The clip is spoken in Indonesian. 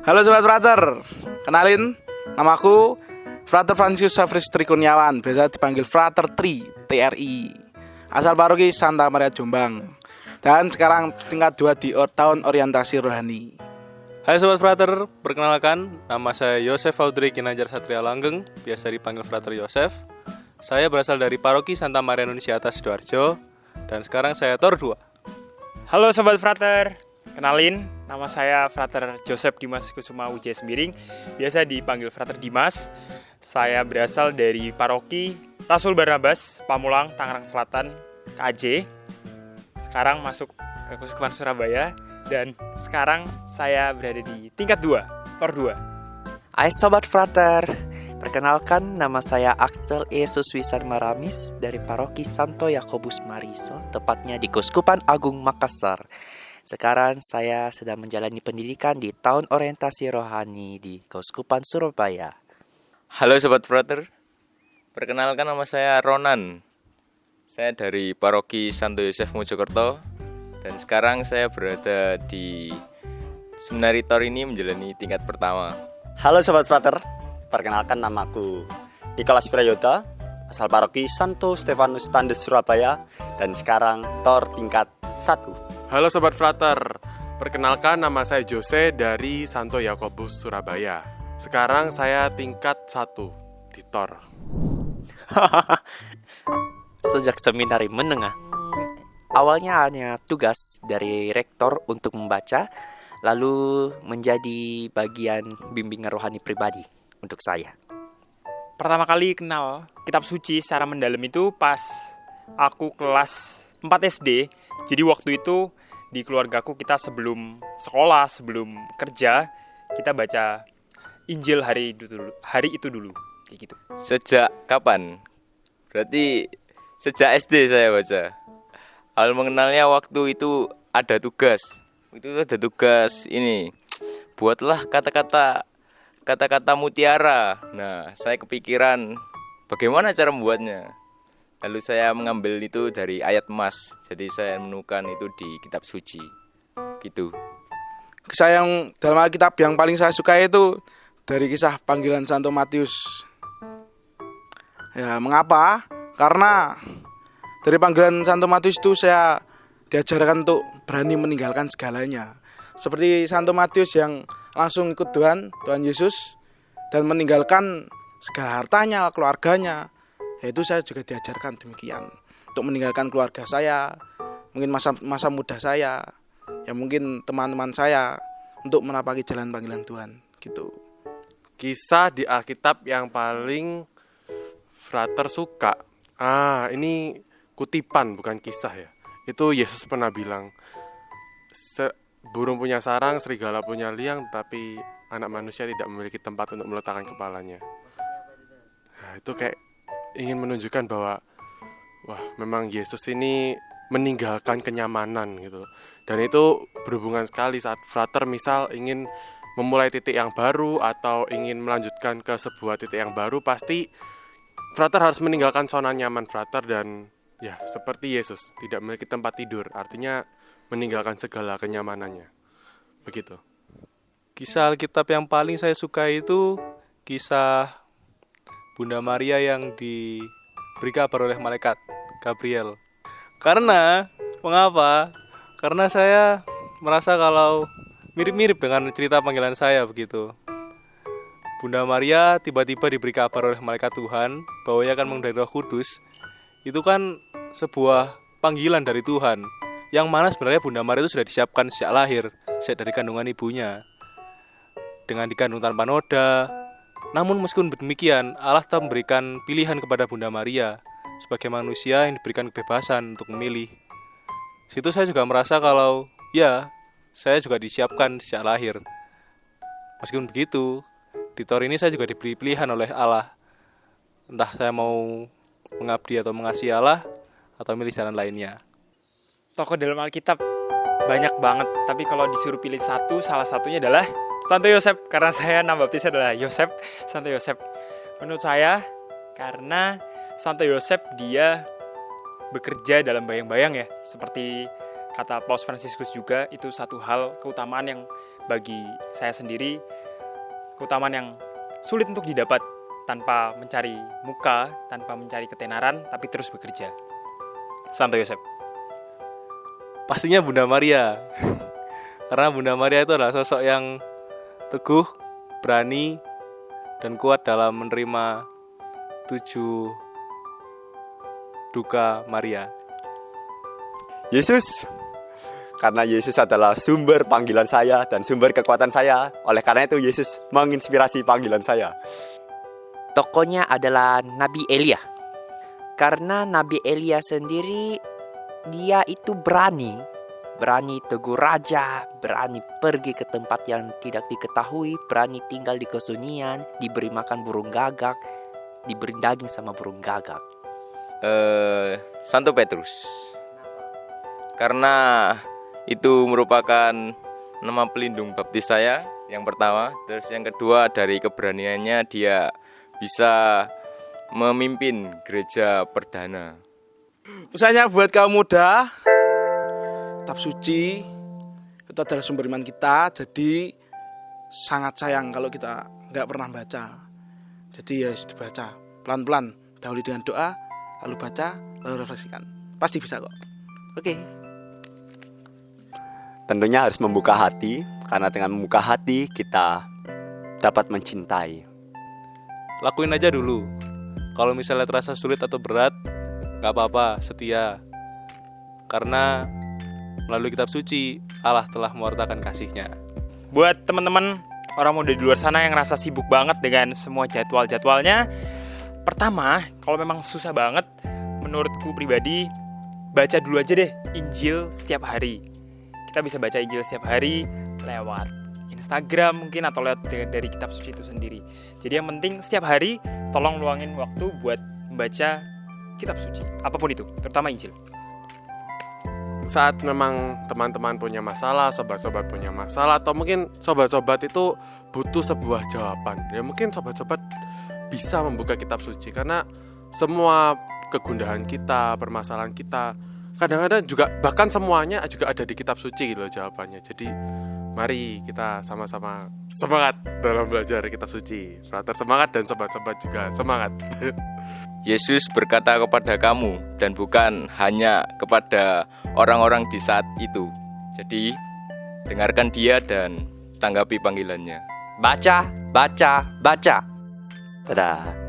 Halo Sobat Frater, kenalin, namaku Frater Francis Safris Trikuniawan, biasa dipanggil Frater Tri, TRI, asal paroki Santa Maria Jombang. Dan sekarang tingkat 2 di tahun orientasi rohani. Hai Sobat Frater, perkenalkan, nama saya Yosef Audrey Kinajar Satria Langgeng, biasa dipanggil Frater Yosef. Saya berasal dari paroki Santa Maria Nunsiata Sidoarjo, dan sekarang saya Tor 2. Halo Sobat Frater, kenalin, nama saya Frater Joseph Dimas Kusuma Wijaya Sembiring, biasa dipanggil Frater Dimas. Saya berasal dari paroki Rasul Barnabas, Pamulang, Tangerang Selatan, KJ. Sekarang masuk ke Keuskupan Surabaya, dan sekarang saya berada di tingkat 2, Tor 2. Hai Sobat Frater, perkenalkan nama saya Axel Yesus Wisan Maramis dari paroki Santo Yakobus Mariso, tepatnya di Keuskupan Agung Makassar. Sekarang saya sedang menjalani pendidikan di tahun orientasi rohani di Keuskupan Surabaya. Halo Sobat Frater, perkenalkan nama saya Ronan. Saya dari paroki Santo Yosef Mojokerto, dan sekarang saya berada di Seminari Tor ini menjalani tingkat pertama. Halo Sobat Frater, perkenalkan namaku Nikolas Prayota, asal paroki Santo Stefanus Tandes Surabaya, dan sekarang Tor tingkat 1. Halo Sobat Frater, perkenalkan nama saya Jose dari Santo Yakobus Surabaya. Sekarang saya tingkat 1 di Tor. Sejak seminari menengah, awalnya hanya tugas dari rektor untuk membaca, lalu menjadi bagian bimbingan rohani pribadi untuk saya. Pertama kali kenal kitab suci secara mendalam itu pas aku kelas 4 SD. Jadi waktu itu di keluargaku kita sebelum sekolah, sebelum kerja, kita baca Injil hari itu dulu, kayak gitu. Sejak kapan? Berarti sejak SD saya baca. Awal mengenalnya waktu itu ada tugas. Itu ada tugas ini. Buatlah kata-kata mutiara. Nah, saya kepikiran bagaimana cara membuatnya. Lalu saya mengambil itu dari ayat emas. Jadi saya menemukan itu di kitab suci. Gitu. Kisah yang dalam Alkitab yang paling saya suka itu dari kisah panggilan Santo Matius. Ya, mengapa? Karena dari panggilan Santo Matius itu saya diajarkan untuk berani meninggalkan segalanya. Seperti Santo Matius yang langsung ikut Tuhan Yesus, dan meninggalkan segala hartanya, keluarganya. Yaitu saya juga diajarkan demikian, untuk meninggalkan keluarga saya, mungkin masa muda saya, ya mungkin teman-teman saya, untuk menapaki jalan panggilan Tuhan, gitu. Kisah di Alkitab yang paling Frater suka. Ini kutipan bukan kisah ya. Itu Yesus pernah bilang, burung punya sarang, serigala punya liang, tapi anak manusia tidak memiliki tempat untuk meletakkan kepalanya. Nah, itu kayak ingin menunjukkan bahwa memang Yesus ini meninggalkan kenyamanan gitu. Dan itu berhubungan sekali saat Frater misal ingin memulai titik yang baru atau ingin melanjutkan ke sebuah titik yang baru, pasti Frater harus meninggalkan zona nyaman Frater dan ya seperti Yesus tidak memiliki tempat tidur, artinya meninggalkan segala kenyamanannya. Begitu. Kisah Alkitab yang paling saya suka itu kisah Bunda Maria yang diberi kabar oleh malaikat Gabriel. Karena, mengapa? Karena saya merasa kalau mirip-mirip dengan cerita panggilan saya begitu. Bunda Maria tiba-tiba diberi kabar oleh malaikat Tuhan bahwa ia akan mengandung Roh Kudus. Itu kan sebuah panggilan dari Tuhan, yang mana sebenarnya Bunda Maria itu sudah disiapkan sejak lahir, sejak dari kandungan ibunya, dengan dikandung tanpa noda. Namun meskipun demikian, Allah telah memberikan pilihan kepada Bunda Maria sebagai manusia yang diberikan kebebasan untuk memilih. Situ saya juga merasa kalau ya, saya juga disiapkan sejak lahir. Meskipun begitu, di Tor ini saya juga diberi pilihan oleh Allah. Entah saya mau mengabdi atau mengasihi Allah, atau milih jalan lainnya. Tokoh dalam Alkitab banyak banget, tapi kalau disuruh pilih satu, salah satunya adalah Santo Yosef, karena saya nama baptisnya adalah Yosef, Santo Yosef. Menurut saya, karena Santo Yosef dia bekerja dalam bayang-bayang ya, seperti kata Paus Fransiskus juga, itu satu hal keutamaan yang bagi saya sendiri, keutamaan yang sulit untuk didapat tanpa mencari muka, tanpa mencari ketenaran, tapi terus bekerja. Santo Yosep. Pastinya Bunda Maria. Karena Bunda Maria itu adalah sosok yang teguh, berani, dan kuat dalam menerima 7 duka Maria. Yesus, karena Yesus adalah sumber panggilan saya dan sumber kekuatan saya. Oleh karena itu Yesus menginspirasi panggilan saya. Tokohnya adalah Nabi Elia. Karena Nabi Elia sendiri, dia itu berani tegur raja, berani pergi ke tempat yang tidak diketahui, berani tinggal di kesunyian, diberi makan burung gagak, diberi daging sama burung gagak. Santo Petrus. Karena itu merupakan nama pelindung baptis saya yang pertama. Terus yang kedua, dari keberaniannya dia bisa memimpin gereja perdana. Pesannya buat kaum muda, kitab suci itu adalah sumber iman kita. Jadi sangat sayang kalau kita nggak pernah baca. Jadi ya harus dibaca pelan-pelan, dahulu dengan doa, lalu baca, lalu refleksikan. Pasti bisa kok. Oke. Tentunya harus membuka hati, karena dengan membuka hati kita dapat mencintai. Lakuin aja dulu. Kalau misalnya terasa sulit atau berat, gak apa-apa, setia. Karena melalui kitab suci, Allah telah mewartakan kasih-Nya. Buat teman-teman orang muda di luar sana yang ngerasa sibuk banget dengan semua jadwal-jadwalnya, pertama, kalau memang susah banget, menurutku pribadi, baca dulu aja deh Injil setiap hari. Kita bisa baca Injil setiap hari lewat Instagram mungkin, atau lewat dari kitab suci itu sendiri. Jadi yang penting setiap hari tolong luangin waktu buat membaca kitab suci, apapun itu, terutama Injil. Saat memang teman-teman punya masalah, sobat-sobat punya masalah, atau mungkin sobat-sobat itu butuh sebuah jawaban, ya mungkin sobat-sobat bisa membuka kitab suci, karena semua kegundahan kita, permasalahan kita, kadang-kadang juga, bahkan semuanya juga ada di kitab suci gitu loh jawabannya. Jadi mari kita sama-sama semangat dalam belajar kitab suci. Frater semangat dan sobat-sobat juga semangat. Yesus berkata kepada kamu dan bukan hanya kepada orang-orang di saat itu. Jadi dengarkan dia dan tanggapi panggilannya. Baca, baca, baca. Dadah.